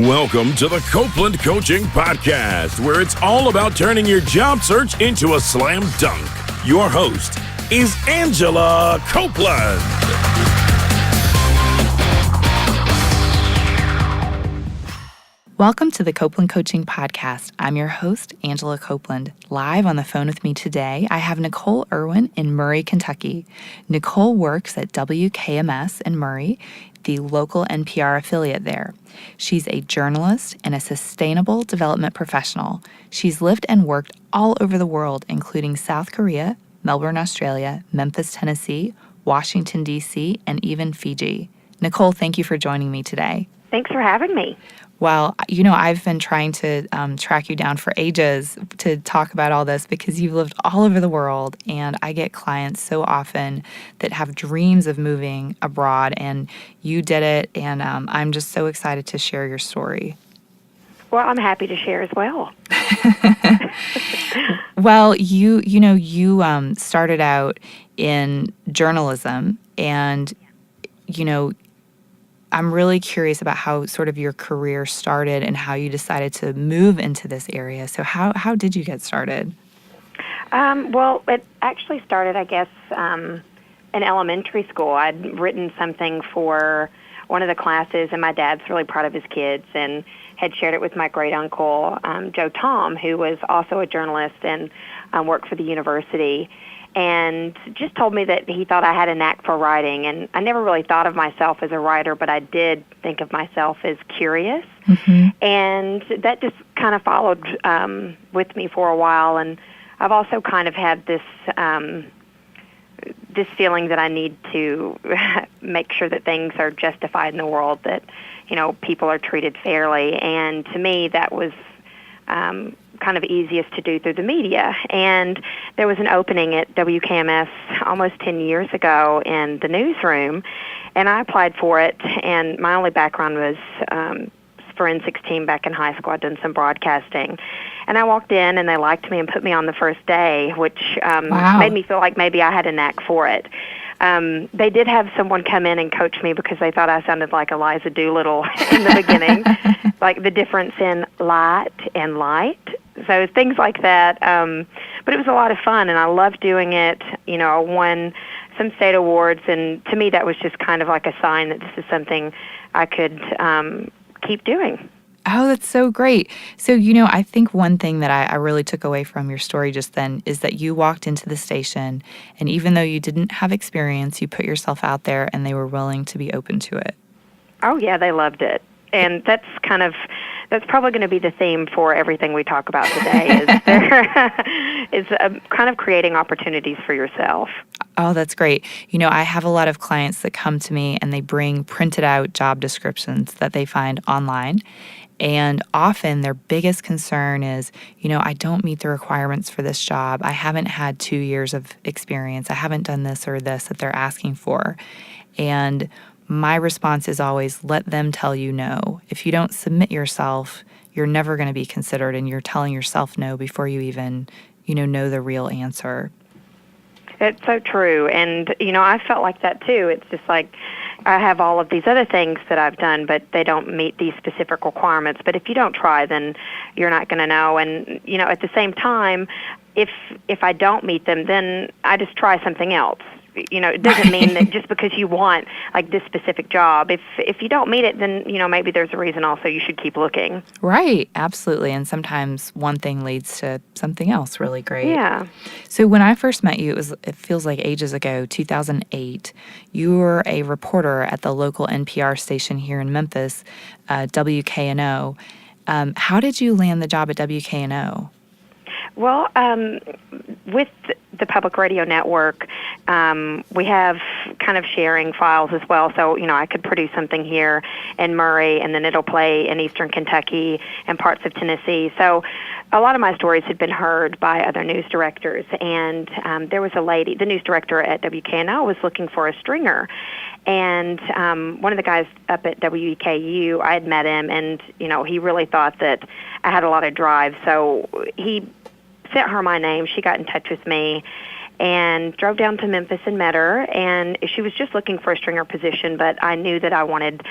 Welcome to the Copeland Coaching Podcast, where it's all about turning your job search into a slam dunk. Your host is Angela Copeland. Welcome to the Copeland Coaching Podcast. I'm your host, Angela Copeland. Live on the phone with me today, I have Nicole Erwin in Murray, Kentucky. Nicole works at WKMS in Murray, the local NPR affiliate there. She's a journalist and a sustainable development professional. She's lived and worked all over the world, including South Korea, Melbourne, Australia, Memphis, Tennessee, Washington, D.C., and even Fiji. Nicole, thank you for joining me today. Thanks for having me. Well, I've been trying to track you down for ages to talk about all this because you've lived all over the world, and I get clients so often that have dreams of moving abroad, and you did it, and I'm just so excited to share your story. Well, I'm happy to share as well. Well, you started out in journalism, and I'm really curious about how sort of your career started and how you decided to move into this area. So how did you get started? Well, it actually started, I guess, in elementary school. I'd written something for one of the classes, and my dad's really proud of his kids and had shared it with my great-uncle, Joe Tom, who was also a journalist and worked for the university, and just told me that he thought I had a knack for writing. And I never really thought of myself as a writer, but I did think of myself as curious. Mm-hmm. And that just kind of followed with me for a while. And I've also kind of had this feeling that I need to make sure that things are justified in the world, that, people are treated fairly. And to me, that was kind of easiest to do through the media. And there was an opening at WKMS almost 10 years ago in the newsroom, and I applied for it, and my only background was forensics team back in high school. I'd done some broadcasting. And I walked in, and they liked me and put me on the first day, which made me feel like maybe I had a knack for it. They did have someone come in and coach me because they thought I sounded like Eliza Doolittle in the beginning, like the difference in light and light. So things like that. But it was a lot of fun, and I loved doing it. I won some state awards, and to me that was just kind of like a sign that this is something I could keep doing. Oh, that's so great. So, I think one thing that I really took away from your story just then is that you walked into the station, and even though you didn't have experience, you put yourself out there, and they were willing to be open to it. Oh, yeah, they loved it. And that's probably going to be the theme for everything we talk about today is kind of creating opportunities for yourself. Oh, that's great. I have a lot of clients that come to me and they bring printed out job descriptions that they find online. And often their biggest concern is, I don't meet the requirements for this job. I haven't had 2 years of experience. I haven't done this or this that they're asking for. And my response is always, let them tell you no. If you don't submit yourself, you're never going to be considered, and you're telling yourself no before you even, know the real answer. It's so true. And, I felt like that too. It's just like I have all of these other things that I've done, but they don't meet these specific requirements. But if you don't try, then you're not going to know. And, at the same time, if I don't meet them, then I just try something else. It doesn't mean that just because you want like this specific job, if you don't meet it, then, maybe there's a reason also you should keep looking. Right. Absolutely. And sometimes one thing leads to something else really great. Yeah. So when I first met you, it feels like ages ago, 2008. You were a reporter at the local NPR station here in Memphis, WKNO. How did you land the job at WKNO? Well, with the public radio network, we have kind of sharing files as well. So, I could produce something here in Murray, and then it'll play in eastern Kentucky and parts of Tennessee. So a lot of my stories had been heard by other news directors. And there was a lady, the news director at WKNO was looking for a stringer. And one of the guys up at WEKU, I had met him, and, he really thought that I had a lot of drive. So he sent her my name. She got in touch with me and drove down to Memphis and met her. And she was just looking for a stringer position, but I knew that I wanted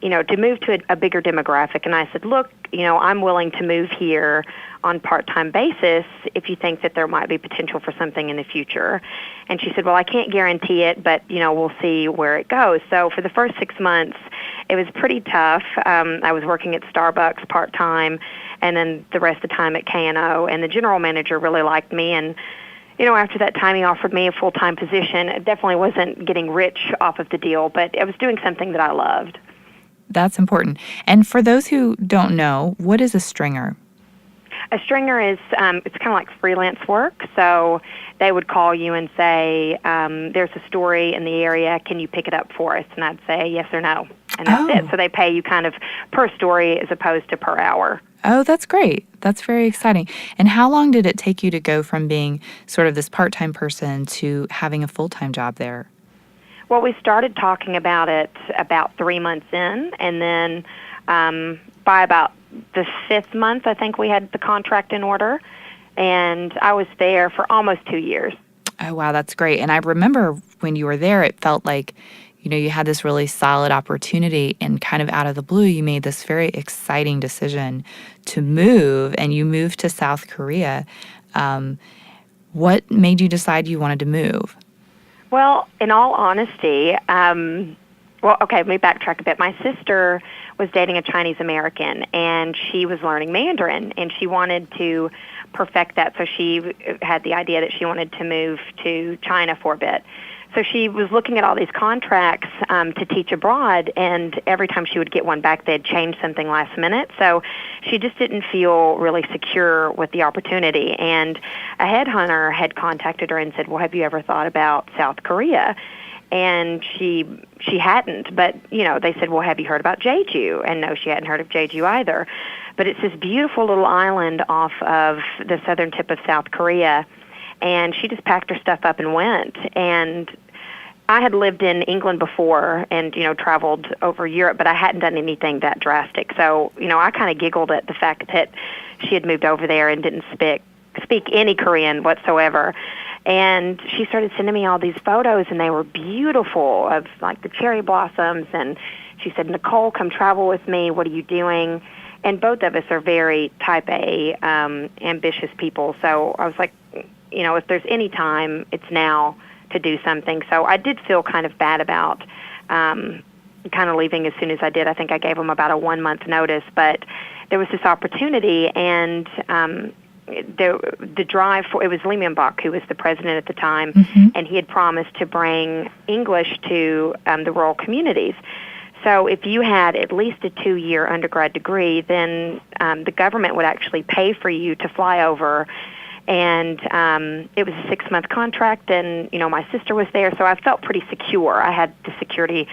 to move to a bigger demographic. And I said, look, I'm willing to move here on part-time basis if you think that there might be potential for something in the future. And she said, well, I can't guarantee it, but, we'll see where it goes. So for the first 6 months, it was pretty tough. I was working at Starbucks part-time, and then the rest of the time at K&O. And the general manager really liked me, and after that time, he offered me a full-time position. It definitely wasn't getting rich off of the deal, but I was doing something that I loved. That's important. And for those who don't know, what is a stringer? A stringer is, it's kind of like freelance work. So they would call you and say, there's a story in the area, can you pick it up for us? And I'd say yes or no. And that's it. So they pay you kind of per story as opposed to per hour. Oh, that's great. That's very exciting. And how long did it take you to go from being sort of this part-time person to having a full-time job there? Well, we started talking about it about 3 months in, and then by about the 5th month, I think we had the contract in order, and I was there for almost 2 years. Oh, wow, that's great. And I remember when you were there, it felt like, you had this really solid opportunity, and kind of out of the blue, you made this very exciting decision to move, and you moved to South Korea. What made you decide you wanted to move? Well, in all honesty, let me backtrack a bit. My sister was dating a Chinese American, and she was learning Mandarin, and she wanted to perfect that, so she had the idea that she wanted to move to China for a bit. So she was looking at all these contracts to teach abroad, and every time she would get one back, they'd change something last minute. So she just didn't feel really secure with the opportunity. And a headhunter had contacted her and said, well, have you ever thought about South Korea? And she hadn't, but, they said, well, have you heard about Jeju? And no, she hadn't heard of Jeju either. But it's this beautiful little island off of the southern tip of South Korea. And she just packed her stuff up and went. And I had lived in England before and, traveled over Europe, but I hadn't done anything that drastic. So, I kind of giggled at the fact that she had moved over there and didn't speak any Korean whatsoever. And she started sending me all these photos, and they were beautiful, of like the cherry blossoms. And she said, Nicole, come travel with me. What are you doing? And both of us are very type A, ambitious people. So I was like, if there's any time, it's now to do something. So I did feel kind of bad about kind of leaving as soon as I did. I think I gave them about a 1 month notice, but there was this opportunity, and the drive for it was Lee Myung-bak, who was the president at the time, and he had promised to bring English to the rural communities. So if you had at least a 2-year undergrad degree, then the government would actually pay for you to fly over. And it was a 6-month contract, and, my sister was there, so I felt pretty secure. I had the security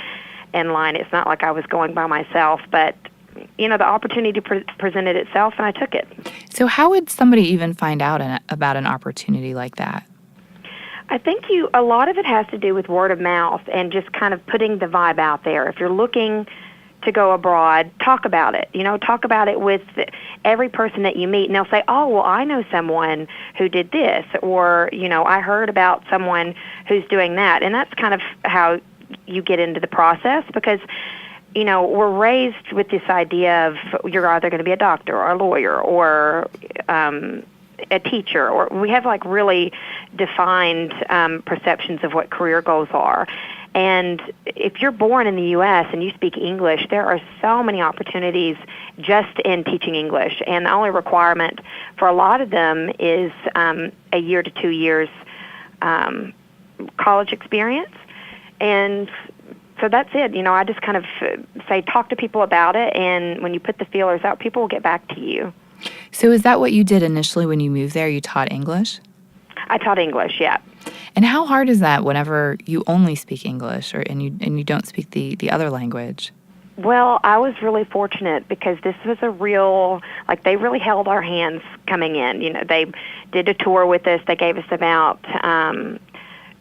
in line. It's not like I was going by myself, but, the opportunity presented itself, and I took it. So how would somebody even find out about an opportunity like that? I think a lot of it has to do with word of mouth and just kind of putting the vibe out there. If you're looking to go abroad, talk about it. Talk about it with every person that you meet, and they'll say, oh, well, I know someone who did this, or, I heard about someone who's doing that. And that's kind of how you get into the process, because, we're raised with this idea of you're either going to be a doctor or a lawyer or a teacher, or we have like really defined perceptions of what career goals are. And if you're born in the U.S. and you speak English, there are so many opportunities just in teaching English. And the only requirement for a lot of them is a year to 2 years college experience. And so that's it. I just kind of say talk to people about it, and when you put the feelers out, people will get back to you. So is that what you did initially when you moved there? You taught English? I taught English, yeah. And how hard is that whenever you only speak English and you don't speak the other language? Well, I was really fortunate because this was a real, they really held our hands coming in. They did a tour with us. They gave us about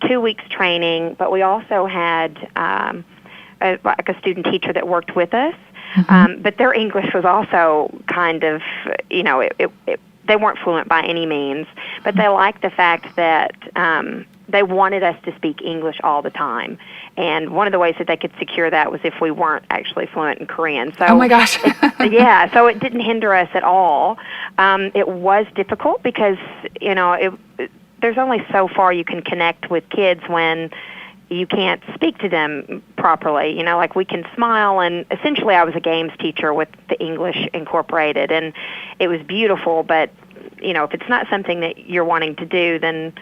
2 weeks training, but we also had a student teacher that worked with us. But their English was also kind of, they weren't fluent by any means, but they liked the fact that they wanted us to speak English all the time. And one of the ways that they could secure that was if we weren't actually fluent in Korean. So, oh my gosh. yeah, so it didn't hinder us at all. It was difficult because, there's only so far you can connect with kids when you can't speak to them properly. Like we can smile, and essentially I was a games teacher with the English incorporated, and it was beautiful, but, if it's not something that you're wanting to do, then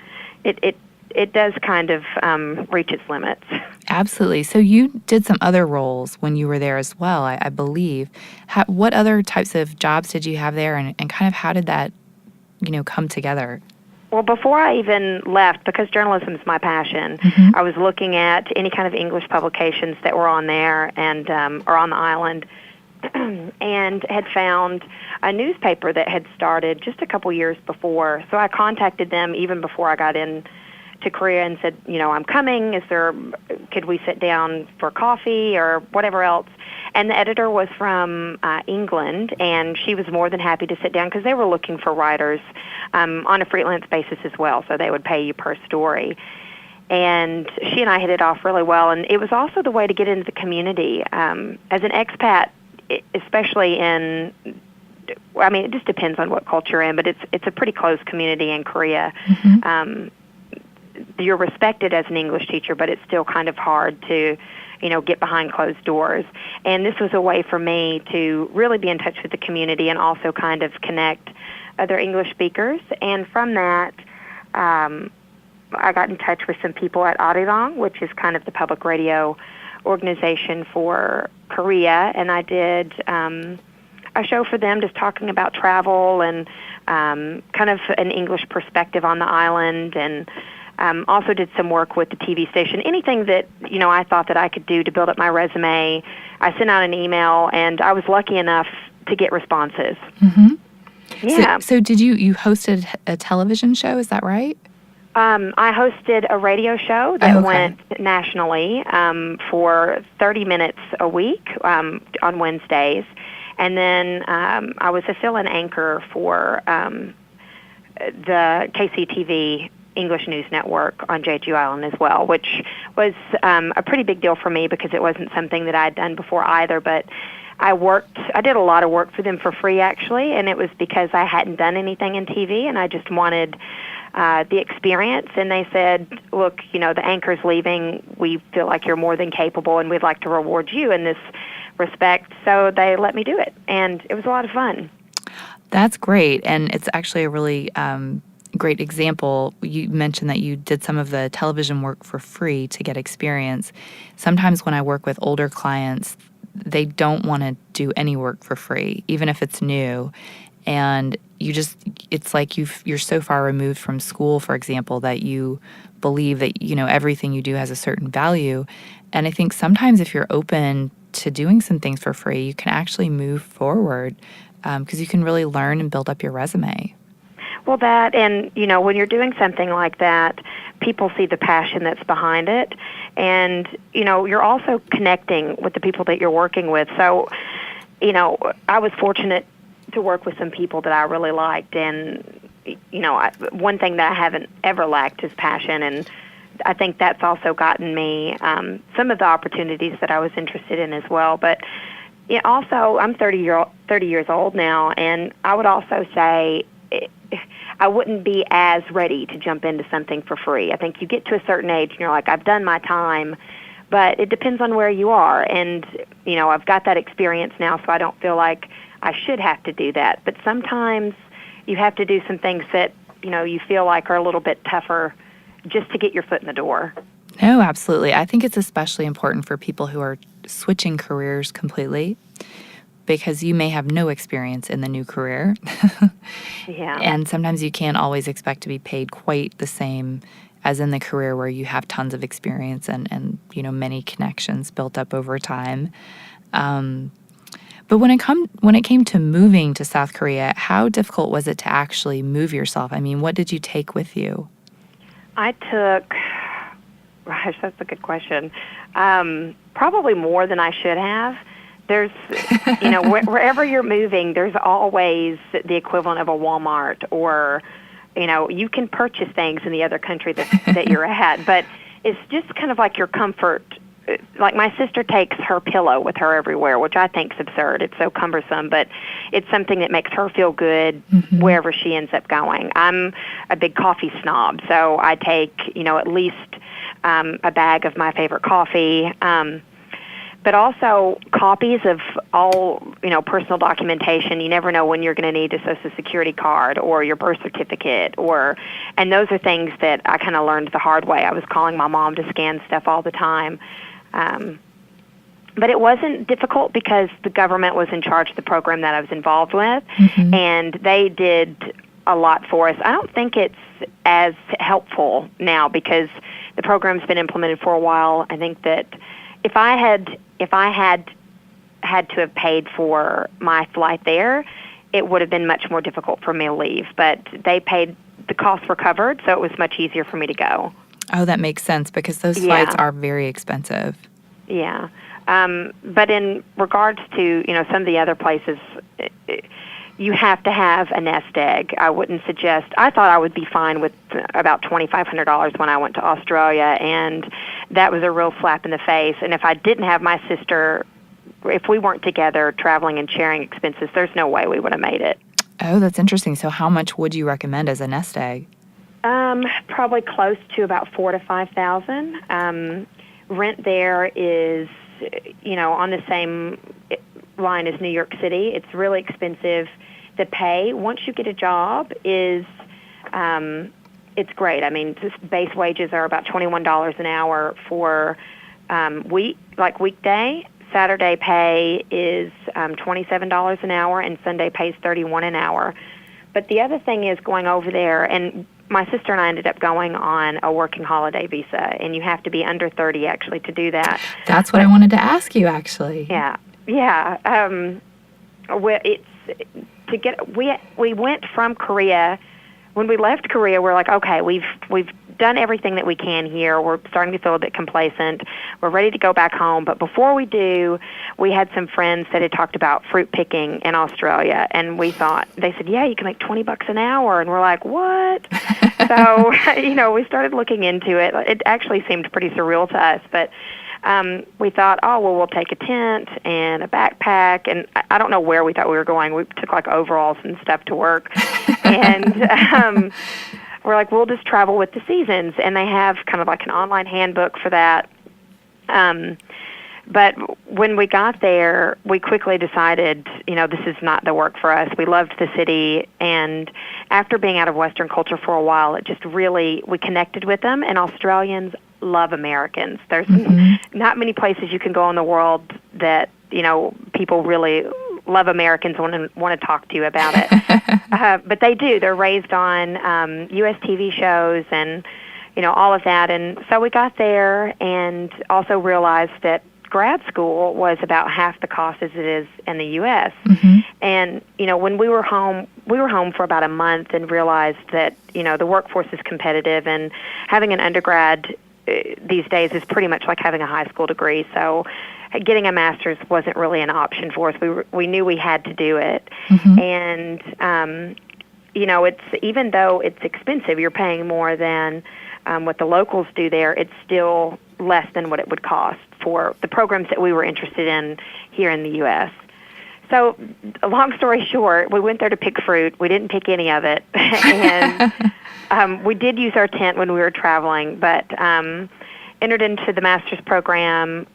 it does kind of reach its limits. Absolutely. So you did some other roles when you were there as well, I believe. What other types of jobs did you have there, and kind of how did that, come together? Well, before I even left, because journalism is my passion, I was looking at any kind of English publications that were on there and or on the island, and had found a newspaper that had started just a couple years before. So I contacted them even before I got in to Korea and said, I'm coming. Could we sit down for coffee or whatever else? And the editor was from England, and she was more than happy to sit down because they were looking for writers on a freelance basis as well, so they would pay you per story. And she and I hit it off really well, and it was also the way to get into the community. As an expat, especially it just depends on what culture you're in, but it's a pretty close community in Korea. You're respected as an English teacher, but it's still kind of hard to, get behind closed doors. And this was a way for me to really be in touch with the community and also kind of connect other English speakers. And from that, I got in touch with some people at Arirang, which is kind of the public radio organization for Korea, and I did a show for them just talking about travel and kind of an English perspective on the island, and also did some work with the TV station. Anything that, I thought that I could do to build up my resume. I sent out an email, and I was lucky enough to get responses. Yeah. So did you hosted a television show, is that right? I hosted a radio show that went nationally for 30 minutes a week on Wednesdays. And then I was a fill-in anchor for the KCTV English News Network on Jeju Island as well, which was a pretty big deal for me because it wasn't something that I'd done before either. But I did a lot of work for them for free, actually, and it was because I hadn't done anything in TV, and I just wanted the experience. And they said, look, the anchor's leaving. We feel like you're more than capable, and we'd like to reward you in this respect. So they let me do it, and it was a lot of fun. That's great, and it's actually a really great example. You mentioned that you did some of the television work for free to get experience. Sometimes when I work with older clients, they don't want to do any work for free, even if it's new. And it's like you're so far removed from school, for example, that you believe that, everything you do has a certain value. And I think sometimes if you're open to doing some things for free, you can actually move forward because you can really learn and build up your resume. Well, that, and, when you're doing something like that, people see the passion that's behind it. And, you're also connecting with the people that you're working with. So, I was fortunate to work with some people that I really liked. And, one thing that I haven't ever lacked is passion. And I think that's also gotten me some of the opportunities that I was interested in as well. But also, I'm 30 years old now, and I would also say I wouldn't be as ready to jump into something for free. I think you get to a certain age and you're like, I've done my time, but it depends on where you are. And, I've got that experience now, so I don't feel like I should have to do that. But sometimes you have to do some things that, you feel like are a little bit tougher just to get your foot in the door. No, absolutely. I think it's especially important for people who are switching careers completely, because you may have no experience in the new career. Yeah. And sometimes you can't always expect to be paid quite the same as in the career where you have tons of experience and many connections built up over time. But when it came to moving to South Korea, how difficult was it to actually move yourself? I mean, what did you take with you? I took, gosh, that's a good question. Probably more than I should have. There's, wherever you're moving, there's always the equivalent of a Walmart or, you can purchase things in the other country that you're at, but it's just kind of like your comfort. Like my sister takes her pillow with her everywhere, which I think is absurd. It's so cumbersome, but it's something that makes her feel good wherever she ends up going. I'm a big coffee snob, so I take, at least a bag of my favorite coffee, but also copies of all, personal documentation. You never know when you're going to need a Social Security card or your birth certificate, and those are things that I kind of learned the hard way. I was calling my mom to scan stuff all the time. But it wasn't difficult because the government was in charge of the program that I was involved with, and they did a lot for us. I don't think it's as helpful now because the program's been implemented for a while. I think that if I had to have paid for my flight there, it would have been much more difficult for me to leave. But they paid, the costs were covered, so it was much easier for me to go. Oh, that makes sense because those flights are very expensive. Yeah. But in regards to, some of the other places, you have to have a nest egg. I wouldn't suggest, I thought I would be fine with about $2,500 when I went to Australia, and that was a real slap in the face. And if I didn't have my sister, if we weren't together traveling and sharing expenses, there's no way we would have made it. Oh, that's interesting. So how much would you recommend as a nest egg? Probably close to about $4,000 to $5,000. Rent there is, on the same line as New York City. It's really expensive. The pay, once you get a job, is it's great. I mean, just base wages are about $21 an hour for weekday. Saturday pay is $27 an hour, and Sunday pay is $31 an hour. But the other thing is going over there, and my sister and I ended up going on a working holiday visa, and you have to be under 30 actually to do that. That's what I wanted to ask you, actually. Yeah. We went from Korea. When we left Korea, we're like, okay, we've done everything that we can here. We're starting to feel a bit complacent. We're ready to go back home. But before we do, we had some friends that had talked about fruit picking in Australia, and they said, yeah, you can make $20 an hour. And we're like, what? So, we started looking into it. It actually seemed pretty surreal to us, but we thought, we'll take a tent and a backpack, and I don't know where we thought we were going. We took like overalls and stuff to work, and we're like, we'll just travel with the seasons, and they have kind of like an online handbook for that. But when we got there, we quickly decided, this is not the work for us. We loved the city, and after being out of Western culture for a while, it just really, we connected with them, and Australians love Americans. There's not many places you can go in the world that, people really love Americans and want to talk to you about it. But they do. They're raised on U.S. TV shows and, all of that. And so we got there and also realized that grad school was about half the cost as it is in the U.S. And, when we were home for about a month and realized that, the workforce is competitive, and having an undergrad these days is pretty much like having a high school degree. So getting a master's wasn't really an option for us. We knew we had to do it. And, it's, even though it's expensive, you're paying more than what the locals do there, it's still less than what it would cost for the programs that we were interested in here in the U.S. So, long story short, we went there to pick fruit. We didn't pick any of it. And we did use our tent when we were traveling, but entered into the master's program,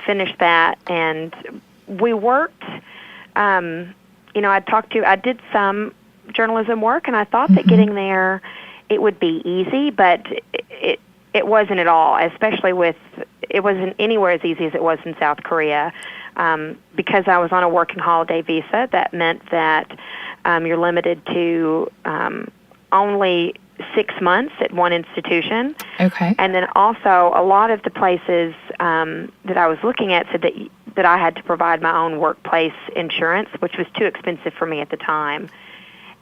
finished that, and we worked. I did some journalism work, and I thought that getting there, it would be easy, but it wasn't at all, it wasn't anywhere as easy as it was in South Korea. Because I was on a working holiday visa, that meant that you're limited to only 6 months at one institution. Okay. And then also a lot of the places that I was looking at said that I had to provide my own workplace insurance, which was too expensive for me at the time.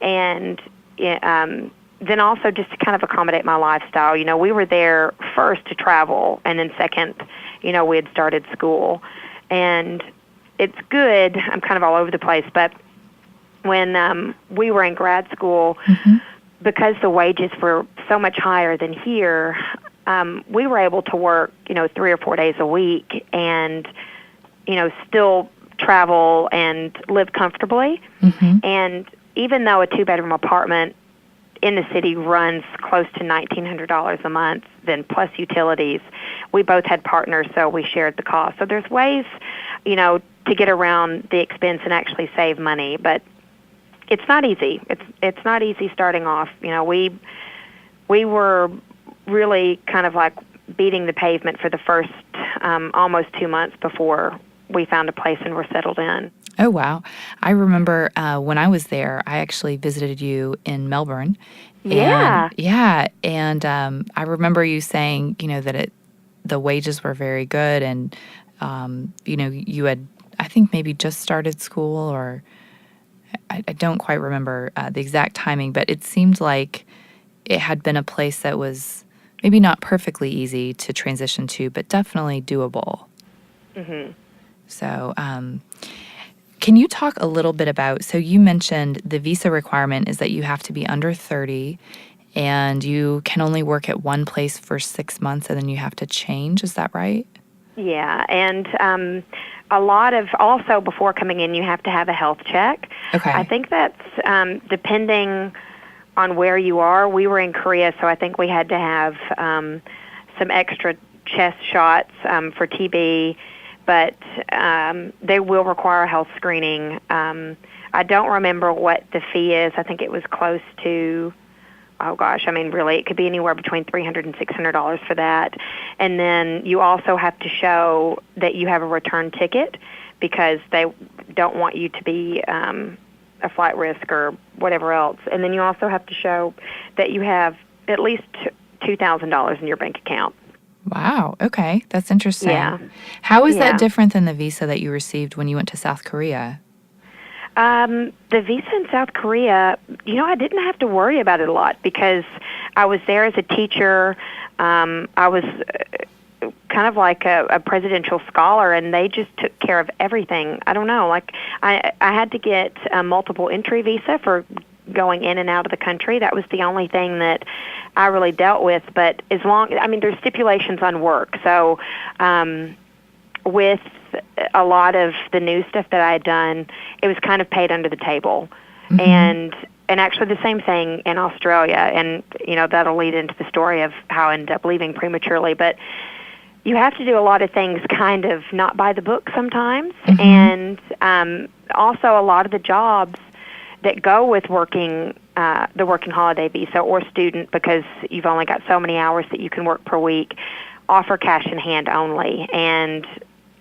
And then also just to kind of accommodate my lifestyle. We were there first to travel, and then second, we had started school. And it's good. I'm kind of all over the place, but when we were in grad school, because the wages were so much higher than here, we were able to work, 3 or 4 days a week and, still travel and live comfortably. Mm-hmm. And even though a 2-bedroom apartment in the city runs close to $1,900 a month, then plus utilities, we both had partners, so we shared the cost. So there's ways, to get around the expense and actually save money, but it's not easy. It's not easy starting off. We were really kind of like beating the pavement for the first almost 2 months before we found a place and were settled in. Oh, wow. I remember when I was there, I actually visited you in Melbourne. Yeah. And I remember you saying, that the wages were very good and, you had, I think, maybe just started school, or I don't quite remember the exact timing, but it seemed like it had been a place that was maybe not perfectly easy to transition to, but definitely doable. Mm-hmm. So, can you talk a little bit about, so you mentioned the visa requirement is that you have to be under 30 and you can only work at one place for 6 months and then you have to change. Is that right? Yeah, and a lot of, also before coming in, you have to have a health check. Okay. I think that's depending on where you are. We were in Korea, so I think we had to have some extra chest shots for TB, but they will require a health screening. I don't remember what the fee is. I think it was close to, really, it could be anywhere between $300 and $600 for that. And then you also have to show that you have a return ticket because they don't want you to be a flight risk or whatever else. And then you also have to show that you have at least $2,000 in your bank account. Wow. Okay. That's interesting. Yeah. How is that different than the visa that you received when you went to South Korea? The visa in South Korea, I didn't have to worry about it a lot because I was there as a teacher. I was kind of like a presidential scholar, and they just took care of everything. I don't know. Like, I had to get a multiple entry visa for going in and out of the country. That was the only thing that I really dealt with. But there's stipulations on work. So with a lot of the new stuff that I had done, it was kind of paid under the table. Mm-hmm. And actually the same thing in Australia. And, that'll lead into the story of how I ended up leaving prematurely. But you have to do a lot of things kind of not by the book sometimes. Mm-hmm. And also a lot of the jobs that go with working the working holiday visa or student, because you've only got so many hours that you can work per week, offer cash in hand only. And,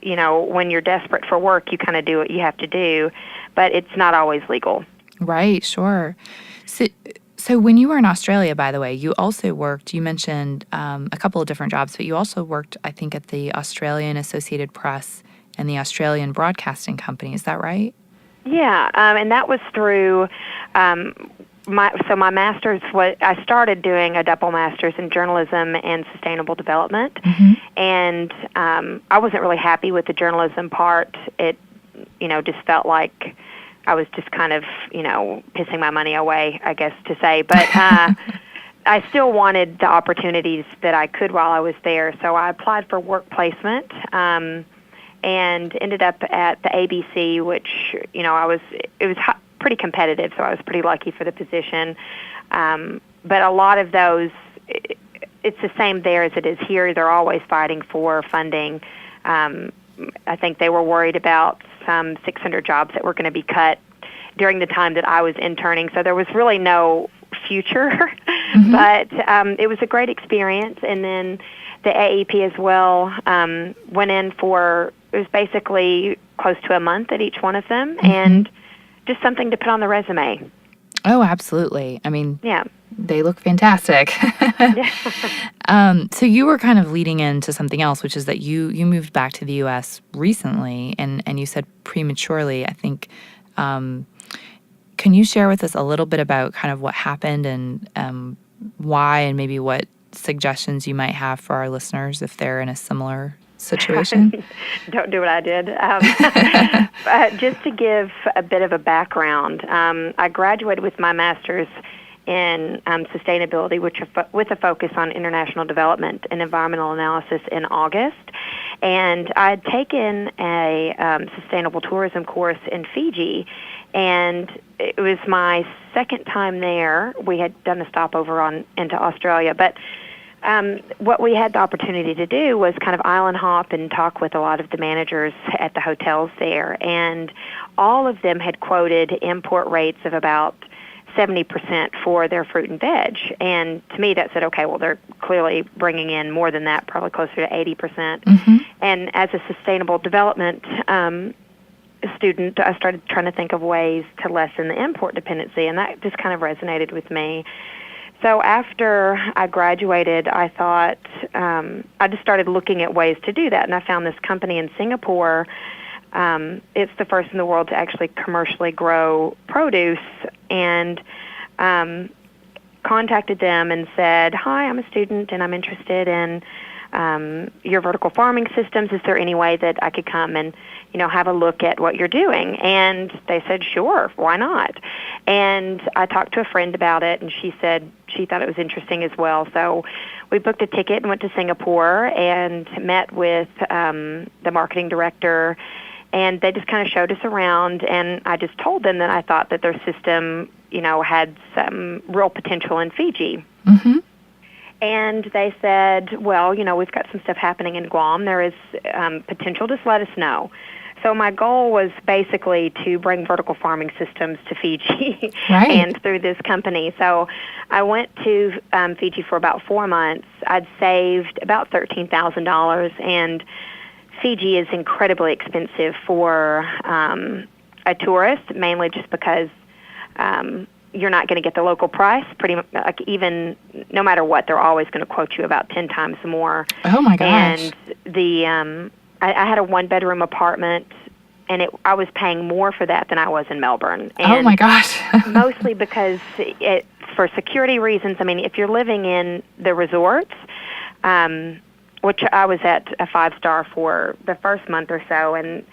when you're desperate for work, you kind of do what you have to do, but it's not always legal. Right, sure. So when you were in Australia, by the way, you also worked, you mentioned a couple of different jobs, but you also worked, I think, at the Australian Associated Press and the Australian Broadcasting Company. Is that right? Yeah, and that was through my master's. I started doing a double master's in journalism and sustainable development, mm-hmm. and I wasn't really happy with the journalism part. It, just felt like I was just kind of, pissing my money away, I guess to say. But I still wanted the opportunities that I could while I was there, so I applied for work placement. And ended up at the ABC, which, it was pretty competitive, so I was pretty lucky for the position. But a lot of those, it's the same there as it is here. They're always fighting for funding. I think they were worried about some 600 jobs that were going to be cut during the time that I was interning, so there was really no future. Mm-hmm. But it was a great experience. And then the AEP as well went in for, it was basically close to a month at each one of them, mm-hmm. and just something to put on the resume. Oh, absolutely. I mean, yeah. They look fantastic. So you were kind of leading into something else, which is that you moved back to the U.S. recently, and you said prematurely, I think. Can you share with us a little bit about kind of what happened and why, and maybe what suggestions you might have for our listeners if they're in a similar situation? Don't do what I did. Just to give a bit of a background, I graduated with my master's in sustainability, with a focus on international development and environmental analysis in August. And I'd taken a sustainable tourism course in Fiji, and it was my second time there. We had done a stopover into Australia, but what we had the opportunity to do was kind of island hop and talk with a lot of the managers at the hotels there, and all of them had quoted import rates of about 70% for their fruit and veg. And to me, that said, okay, well, they're clearly bringing in more than that, probably closer to 80%. Mm-hmm. And as a sustainable development student, I started trying to think of ways to lessen the import dependency, and that just kind of resonated with me. So after I graduated, I thought, I just started looking at ways to do that, and I found this company in Singapore. It's the first in the world to actually commercially grow produce, and contacted them and said, hi, I'm a student and I'm interested in your vertical farming systems. Is there any way that I could come and, have a look at what you're doing? And they said, sure, why not? And I talked to a friend about it, and she said she thought it was interesting as well. So we booked a ticket and went to Singapore and met with the marketing director, and they just kind of showed us around, and I just told them that I thought that their system, had some real potential in Fiji. Mm-hmm. And they said, well, we've got some stuff happening in Guam. There is potential. Just let us know. So my goal was basically to bring vertical farming systems to Fiji, right. and through this company. So I went to Fiji for about 4 months. I'd saved about $13,000, and Fiji is incredibly expensive for a tourist, mainly just because you're not going to get the local price. Pretty much, like, even no matter what, they're always going to quote you about 10 times more. Oh my gosh! And the I had a 1-bedroom apartment, and I was paying more for that than I was in Melbourne. And oh my gosh! mostly because for security reasons. I mean, if you're living in the resorts, which I was at a 5-star for the first month or so, and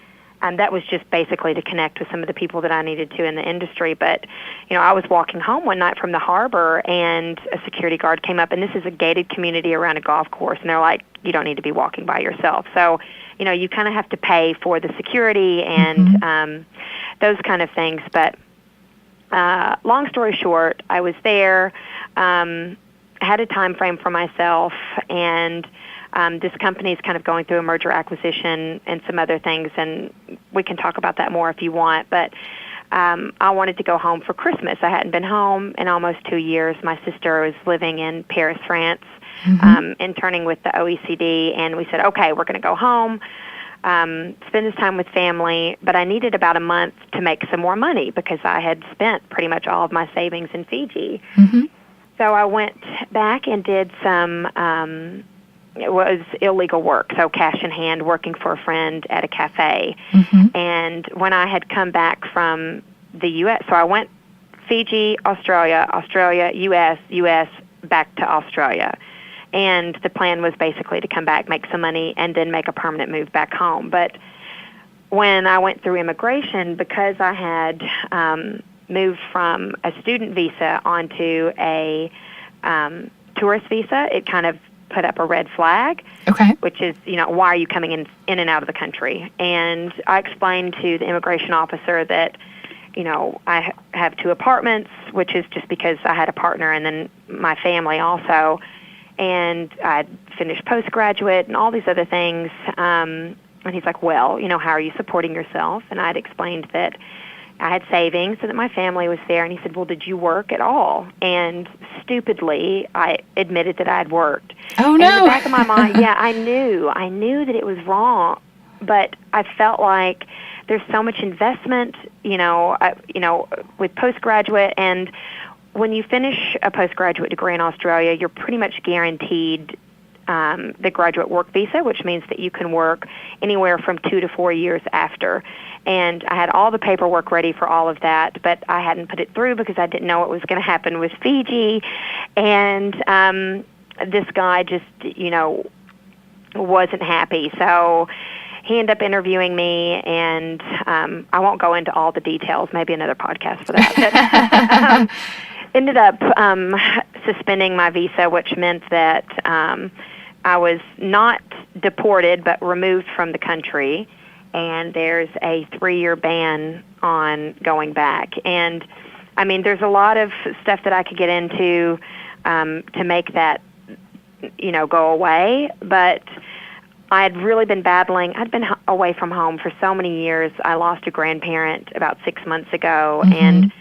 that was just basically to connect with some of the people that I needed to in the industry. But, I was walking home one night from the harbor, and a security guard came up, and this is a gated community around a golf course, and they're like, you don't need to be walking by yourself. So, you kind of have to pay for the security and mm-hmm. Those kind of things. But long story short, I was there, had a time frame for myself, and this company is kind of going through a merger acquisition and some other things, and we can talk about that more if you want. But I wanted to go home for Christmas. I hadn't been home in almost 2 years. My sister was living in Paris, France, mm-hmm. interning with the OECD, and we said, okay, we're going to go home, spend this time with family, but I needed about a month to make some more money because I had spent pretty much all of my savings in Fiji. Mm-hmm. So I went back and did some it was illegal work, so cash in hand, working for a friend at a cafe. Mm-hmm. And when I had come back from the U.S., so I went Fiji, Australia, U.S., back to Australia. And the plan was basically to come back, make some money, and then make a permanent move back home. But when I went through immigration, because I had moved from a student visa onto a tourist visa, it kind of put up a red flag, okay. which is, why are you coming in and out of the country? And I explained to the immigration officer that, I have 2 apartments, which is just because I had a partner and then my family also, and I'd finished postgraduate and all these other things. And he's like, well, how are you supporting yourself? And I'd explained that I had savings and that my family was there. And he said, well, did you work at all? And stupidly, I admitted that I had worked. Oh, and no. in the back of my mind, yeah, I knew that it was wrong, but I felt like there's so much investment, with postgraduate, and when you finish a postgraduate degree in Australia, you're pretty much guaranteed the graduate work visa, which means that you can work anywhere from 2 to 4 years after. And I had all the paperwork ready for all of that, but I hadn't put it through because I didn't know what was going to happen with Fiji. And this guy just, wasn't happy. So he ended up interviewing me, and I won't go into all the details, maybe another podcast for that. But, ended up suspending my visa, which meant that I was not deported but removed from the country, and there's a 3-year ban on going back. And, I mean, there's a lot of stuff that I could get into to make that, go away, but I had really been battling. I'd been away from home for so many years. I lost a grandparent about 6 months ago, and,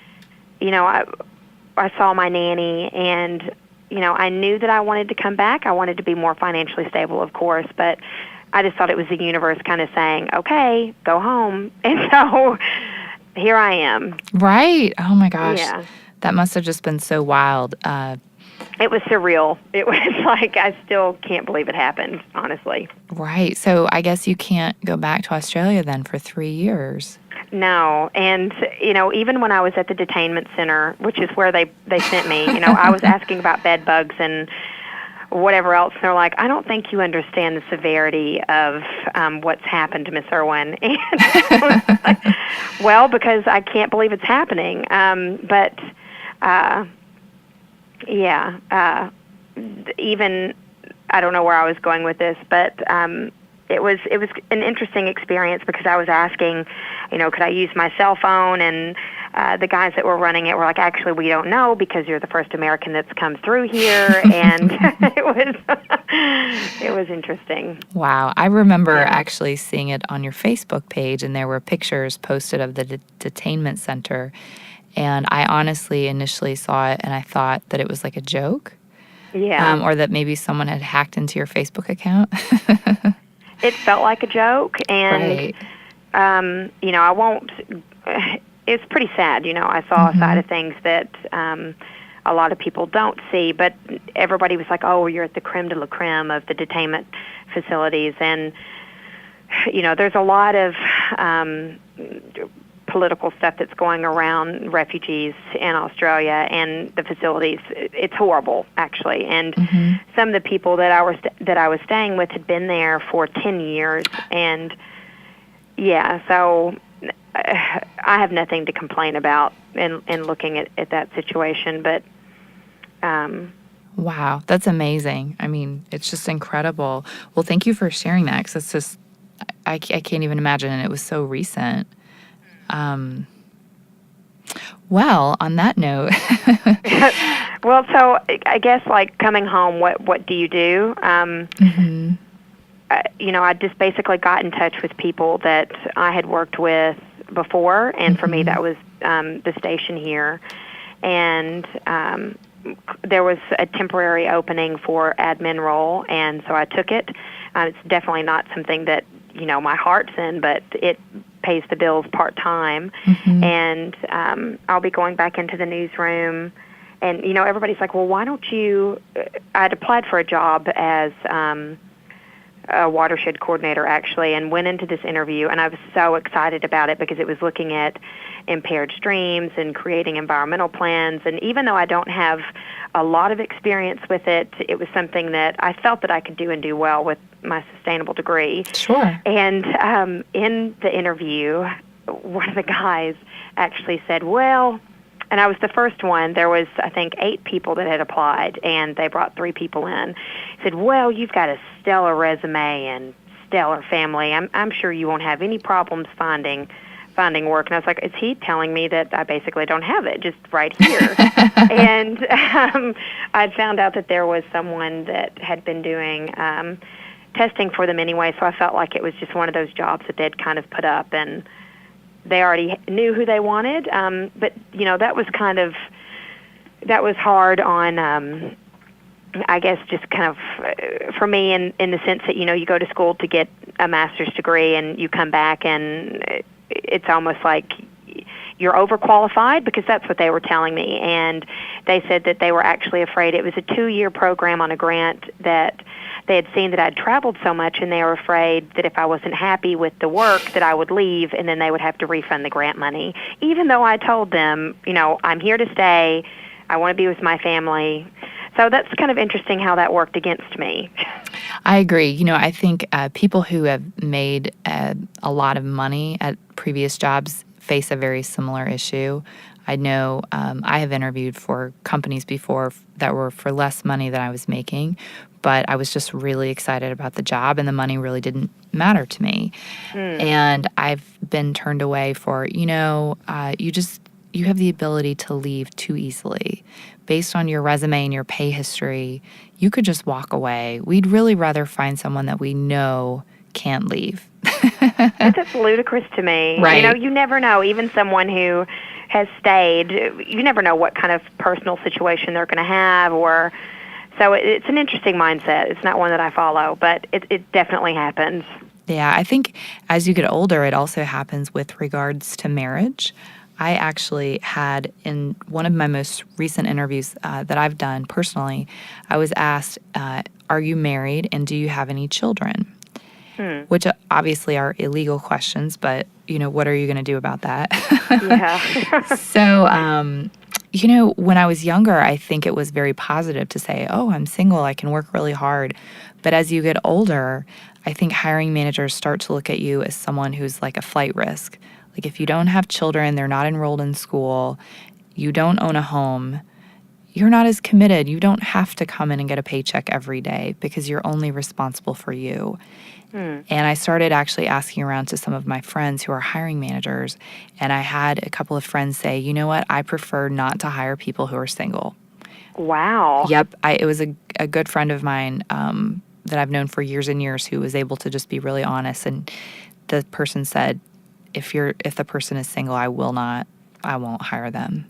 I saw my nanny, and, I knew that I wanted to come back. I wanted to be more financially stable, of course, but I just thought it was the universe kind of saying, okay, go home. And so here I am. Right. Oh, my gosh. Yeah. That must have just been so wild. It was surreal. It was like I still can't believe it happened, honestly. Right. So I guess you can't go back to Australia then for 3 years. No. And, even when I was at the detainment center, which is where they sent me, I was asking about bed bugs and whatever else. And they're like, I don't think you understand the severity of what's happened to Miss Erwin. And I was like, well, because I can't believe it's happening. Even I don't know where I was going with this, but it was an interesting experience because I was asking, could I use my cell phone? And the guys that were running it were like, actually, we don't know because you're the first American that's come through here, and it was interesting. Wow. I remember actually seeing it on your Facebook page, and there were pictures posted of the detainment center. And I honestly initially saw it, and I thought that it was like a joke. Yeah. Or that maybe someone had hacked into your Facebook account. It felt like a joke, and, right. I won't, it's pretty sad, I saw a side of things that a lot of people don't see, but everybody was like, oh, you're at the creme de la creme of the detainment facilities, and, there's a lot of political stuff that's going around refugees in Australia and the facilities. It's horrible, actually. And some of the people that I was staying with had been there for 10 years. And so I have nothing to complain about in looking at that situation. But wow, that's amazing. I mean, it's just incredible. Well, thank you for sharing that, because it's just I can't even imagine, and it was so recent. Well, on that note. Well, so I guess like coming home, what do you do? I just basically got in touch with people that I had worked with before, and for me that was the station here. And there was a temporary opening for admin role, and so I took it. It's definitely not something that, my heart's in, but it pays the bills part-time. And I'll be going back into the newsroom. And, everybody's like, well, why don't you... I'd applied for a job as a watershed coordinator, actually, and went into this interview, and I was so excited about it because it was looking at impaired streams and creating environmental plans. And even though I don't have a lot of experience with it, it was something that I felt that I could do and do well with my sustainable degree. Sure. And in the interview, one of the guys actually said, well, and I was the first one. There was, I think, 8 people that had applied, and they brought 3 people in. He said, well, you've got a stellar resume and stellar family. I'm sure you won't have any problems finding work. And I was like, is he telling me that I basically don't have it, just right here? And I found out that there was someone that had been doing testing for them anyway, so I felt like it was just one of those jobs that they'd kind of put up, and they already knew who they wanted. But, that was hard on, I guess, just kind of for me in the sense that, you go to school to get a master's degree and you come back and it's almost like you're overqualified, because that's what they were telling me. And they said that they were actually afraid it was a 2-year program on a grant, that they had seen that I'd traveled so much, and they were afraid that if I wasn't happy with the work that I would leave, and then they would have to refund the grant money, even though I told them, I'm here to stay, I want to be with my family. So that's kind of interesting how that worked against me. I agree. I think people who have made a lot of money at previous jobs face a very similar issue. I know I have interviewed for companies before that were for less money than I was making, but I was just really excited about the job, and the money really didn't matter to me. And I've been turned away for, you have the ability to leave too easily. Based on your resume and your pay history, you could just walk away. We'd really rather find someone that we know can't leave. That's just ludicrous to me. Right. You never know. Even someone who has stayed, you never know what kind of personal situation they're going to have, or so it's an interesting mindset. It's not one that I follow, but it definitely happens. Yeah, I think as you get older, it also happens with regards to marriage. I actually had, in one of my most recent interviews that I've done personally, I was asked, are you married and do you have any children? Which obviously are illegal questions, but, what are you going to do about that? Yeah. So, when I was younger, I think it was very positive to say, oh, I'm single, I can work really hard. But as you get older, I think hiring managers start to look at you as someone who's like a flight risk. Like if you don't have children, they're not enrolled in school, you don't own a home, you're not as committed. You don't have to come in and get a paycheck every day because you're only responsible for you. And I started actually asking around to some of my friends who are hiring managers, and I had a couple of friends say, you know what, I prefer not to hire people who are single. Wow. Yep. It was a good friend of mine that I've known for years and years who was able to just be really honest. And the person said, if the person is single, I won't hire them.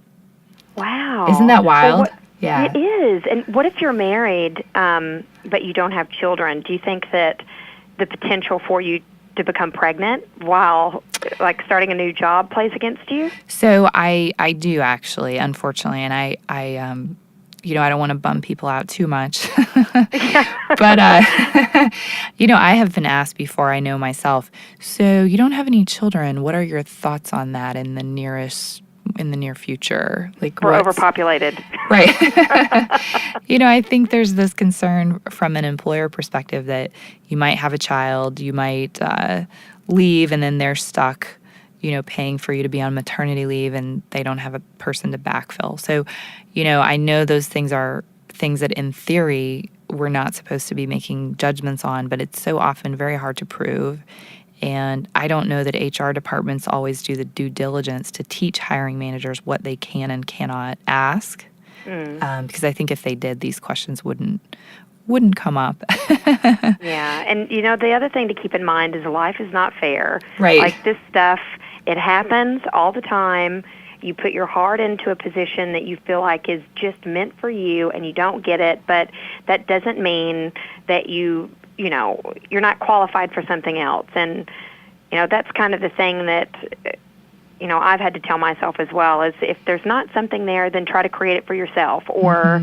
Wow. Isn't that wild? Well, yeah. It is. And what if you're married, but you don't have children? Do you think that the potential for you to become pregnant while like starting a new job plays against you? So I do actually, unfortunately, and I don't want to bum people out too much, but I have been asked before. I know myself. So you don't have any children. What are your thoughts on that in the near future? Like we're overpopulated, right? I think there's this concern from an employer perspective that you might have a child, you might leave, and then they're stuck, paying for you to be on maternity leave, and they don't have a person to backfill. So, I know those things are things that in theory we're not supposed to be making judgments on, but it's so often very hard to prove. And I don't know that HR departments always do the due diligence to teach hiring managers what they can and cannot ask. Because I think if they did, these questions wouldn't come up. Yeah, and the other thing to keep in mind is life is not fair. Right. Like this stuff, it happens all the time. You put your heart into a position that you feel like is just meant for you, and you don't get it, but that doesn't mean that you're not qualified for something else. And, that's kind of the thing that, I've had to tell myself as well, is if there's not something there, then try to create it for yourself. Or,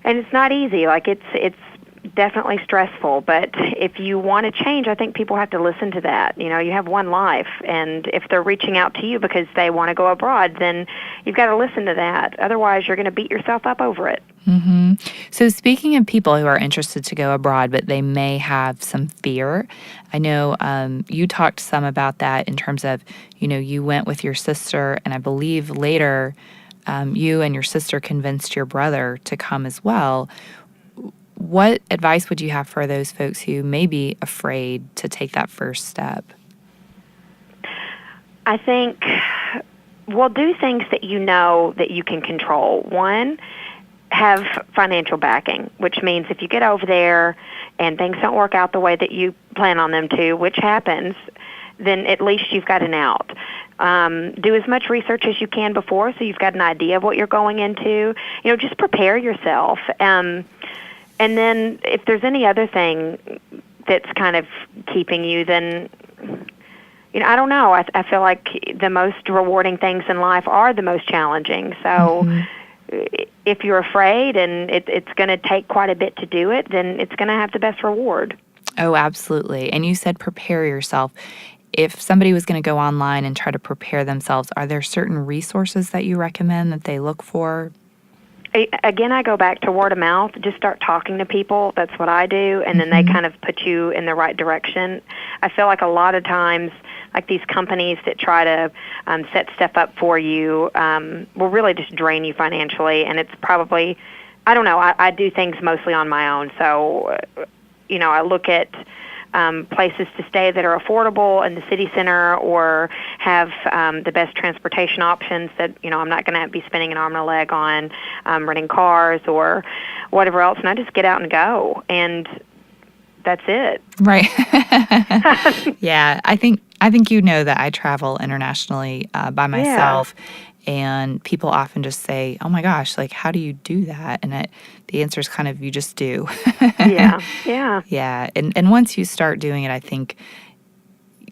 and it's not easy. Like it's definitely stressful, but if you want to change, I think people have to listen to that. You have one life, and if they're reaching out to you because they want to go abroad, then you've got to listen to that. Otherwise, you're going to beat yourself up over it. So speaking of people who are interested to go abroad, but they may have some fear, I know you talked some about that in terms of, you went with your sister, and I believe later you and your sister convinced your brother to come as well. What advice would you have for those folks who may be afraid to take that first step? I think, do things that that you can control. One, have financial backing, which means if you get over there and things don't work out the way that you plan on them to, which happens, then at least you've got an out. Do as much research as you can before so you've got an idea of what you're going into. Just prepare yourself. And then if there's any other thing that's kind of keeping you, then, I don't know. I feel like the most rewarding things in life are the most challenging. So if you're afraid and it's going to take quite a bit to do it, then it's going to have the best reward. Oh, absolutely. And you said prepare yourself. If somebody was going to go online and try to prepare themselves, are there certain resources that you recommend that they look for? Again, I go back to word of mouth. Just start talking to people. That's what I do, and then they kind of put you in the right direction. I feel like a lot of times like these companies that try to set stuff up for you will really just drain you financially, and it's probably, I don't know, I do things mostly on my own, so I look at places to stay that are affordable in the city center or have the best transportation options that, I'm not going to be spending an arm and a leg on renting cars or whatever else, and I just get out and go, and that's it. Right. Yeah, I think that I travel internationally by myself, and people often just say, "Oh my gosh, like how do you do that?" And the answer is kind of you just do. Yeah. Yeah, and once you start doing it, I think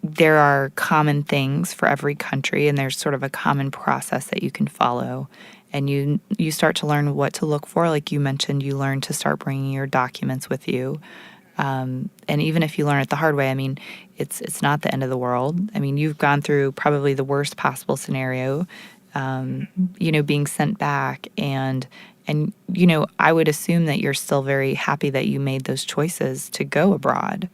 there are common things for every country, and there's sort of a common process that you can follow. And you start to learn what to look for. Like you mentioned, you learn to start bringing your documents with you. And even if you learn it the hard way, I mean, it's not the end of the world. I mean, you've gone through probably the worst possible scenario, being sent back. And I would assume that you're still very happy that you made those choices to go abroad.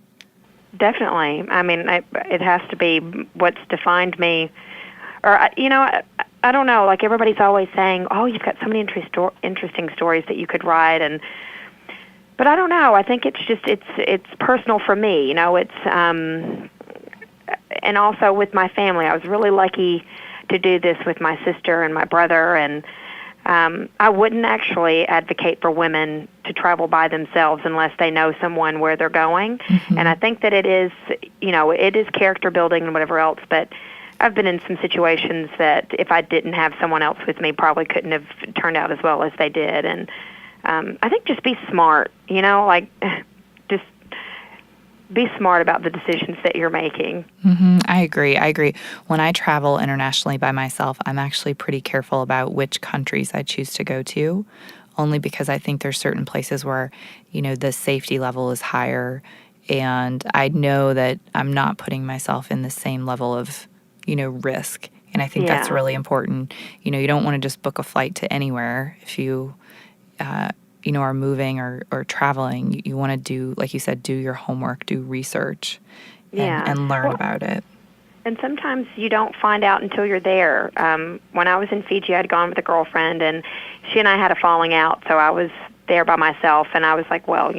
Definitely. I mean, it has to be what's defined me. Or, I don't know. Like everybody's always saying, "Oh, you've got so many interesting stories that you could write," but I don't know. I think it's just it's personal for me. It's and also with my family. I was really lucky to do this with my sister and my brother, and I wouldn't actually advocate for women to travel by themselves unless they know someone where they're going. Mm-hmm. And I think that it is character building and whatever else, but I've been in some situations that if I didn't have someone else with me, probably couldn't have turned out as well as they did. And I think just be smart, just be smart about the decisions that you're making. Mm-hmm. I agree. When I travel internationally by myself, I'm actually pretty careful about which countries I choose to go to, only because I think there's certain places where, the safety level is higher, and I know that I'm not putting myself in the same level of risk. And I think that's really important. You don't want to just book a flight to anywhere. If you, are moving or traveling, you want to do, like you said, do your homework, do research, and learn about it. And sometimes you don't find out until you're there. When I was in Fiji, I'd gone with a girlfriend, and she and I had a falling out, so I was there by myself, and I was like, well,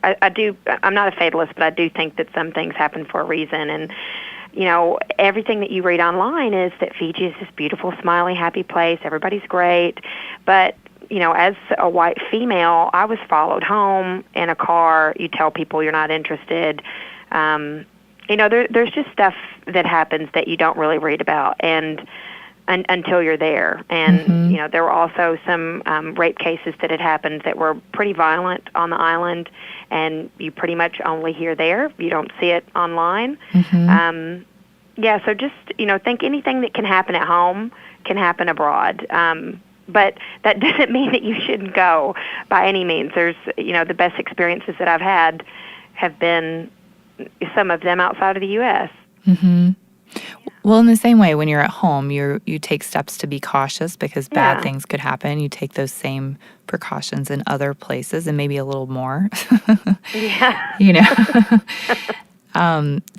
I'm not a fatalist, but I do think that some things happen for a reason, and everything that you read online is that Fiji is this beautiful, smiley, happy place. Everybody's great. But, as a white female, I was followed home in a car. You tell people you're not interested. There's just stuff that happens that you don't really read about until you're there. And, mm-hmm. There were also some rape cases that had happened that were pretty violent on the island, and you pretty much only hear there. You don't see it online. Mm-hmm. So just, think anything that can happen at home can happen abroad. But that doesn't mean that you shouldn't go by any means. There's, the best experiences that I've had have been some of them outside of the U.S. Mm-hmm. Well, in the same way, when you're at home, you take steps to be cautious because bad things could happen. You take those same precautions in other places and maybe a little more.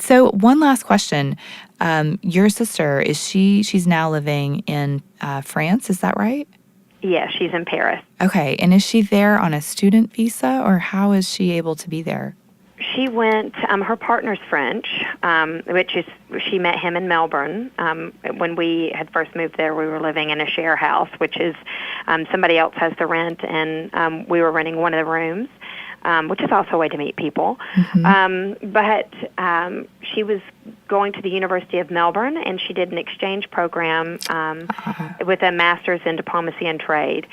So one last question. Your sister, she's now living in France, is that right? Yeah, she's in Paris. Okay, and is she there on a student visa, or how is she able to be there? She went, her partner's French, she met him in Melbourne. When we had first moved there, we were living in a share house, which is somebody else has the rent, and we were renting one of the rooms, which is also a way to meet people. Mm-hmm. But she was going to the University of Melbourne, and she did an exchange program with a master's in diplomacy and trade.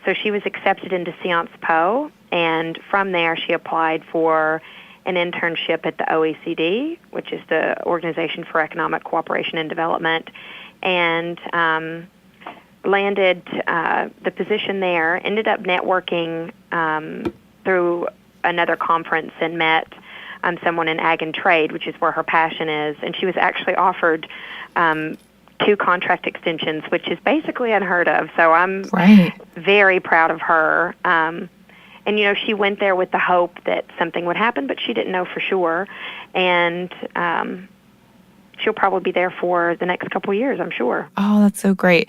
So she was accepted into Sciences Po, and from there she applied for an internship at the OECD, which is the Organization for Economic Cooperation and Development, and landed the position there, ended up networking through another conference and met someone in ag and trade, which is where her passion is, and she was actually offered 2 contract extensions, which is basically unheard of, so I'm very proud of her. And, she went there with the hope that something would happen, but she didn't know for sure. And she'll probably be there for the next couple of years, I'm sure. Oh, that's so great.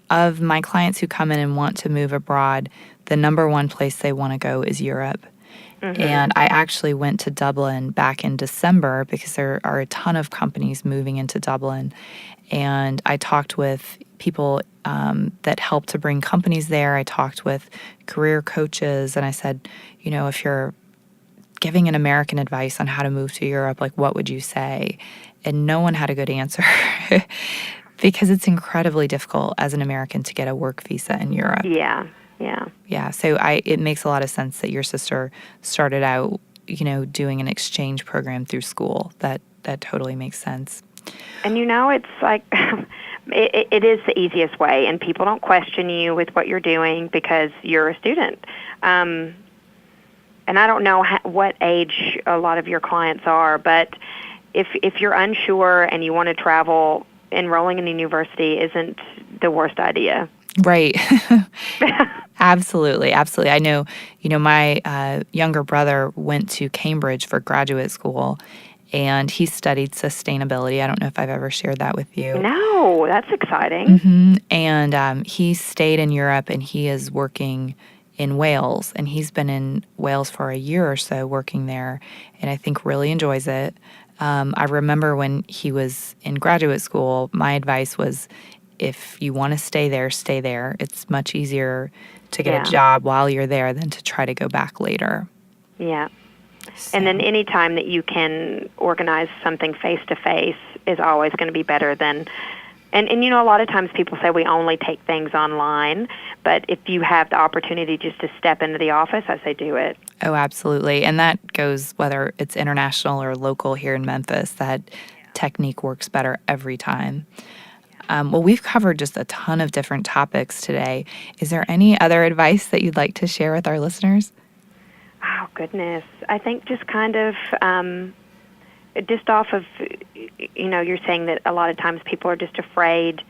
Of my clients who come in and want to move abroad, the number one place they want to go is Europe. Mm-hmm. And I actually went to Dublin back in December because there are a ton of companies moving into Dublin. And I talked with people that help to bring companies there. I talked with career coaches, and I said, if you're giving an American advice on how to move to Europe, like, what would you say? And no one had a good answer because it's incredibly difficult as an American to get a work visa in Europe. Yeah. So it makes a lot of sense that your sister started out, doing an exchange program through school. That totally makes sense. And it's like it is the easiest way, and people don't question you with what you're doing because you're a student. And I don't know what age a lot of your clients are, but if you're unsure and you want to travel, enrolling in a university isn't the worst idea. Right. Absolutely. I know, my younger brother went to Cambridge for graduate school, and he studied sustainability. I don't know if I've ever shared that with you. No, that's exciting. Mm-hmm. And he stayed in Europe, and he is working in Wales, and he's been in Wales for a year or so working there, and I think really enjoys it. I remember when he was in graduate school, my advice was, if you want to stay there, stay there. It's much easier to get a job while you're there than to try to go back later. Yeah. So. And then any time that you can organize something face-to-face is always going to be better than... And a lot of times people say we only take things online, but if you have the opportunity just to step into the office, I say do it. Oh, absolutely. And that goes whether it's international or local here in Memphis. That technique works better every time. Well, we've covered just a ton of different topics today. Is there any other advice that you'd like to share with our listeners? Oh, goodness. I think just kind of... just off of, you're saying that a lot of times people are just afraid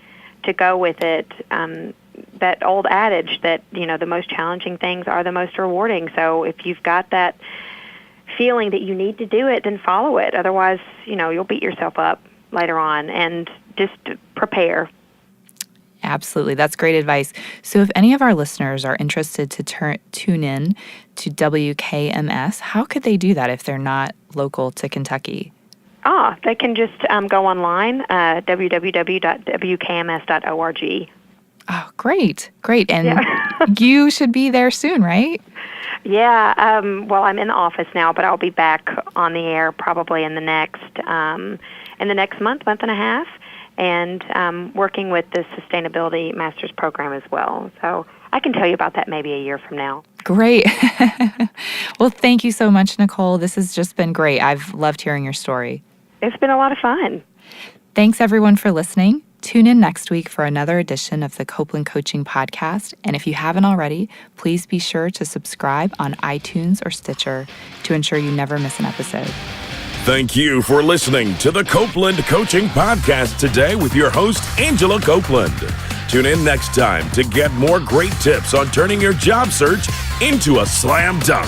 to go with it. That old adage that, the most challenging things are the most rewarding. So if you've got that feeling that you need to do it, then follow it. Otherwise, you'll beat yourself up later on, and just prepare. Absolutely. That's great advice. So if any of our listeners are interested to tune in to WKMS, how could they do that if they're not local to Kentucky? They can just go online, www.wkms.org. Oh, great. And you should be there soon, right? Yeah. Well, I'm in the office now, but I'll be back on the air probably in the next month and a half, and working with the Sustainability Master's Program as well. So I can tell you about that maybe a year from now. Great. Well, thank you so much, Nicole. This has just been great. I've loved hearing your story. It's been a lot of fun. Thanks, everyone, for listening. Tune in next week for another edition of the Copeland Coaching Podcast. And if you haven't already, please be sure to subscribe on iTunes or Stitcher to ensure you never miss an episode. Thank you for listening to the Copeland Coaching Podcast today with your host, Angela Copeland. Tune in next time to get more great tips on turning your job search into a slam dunk.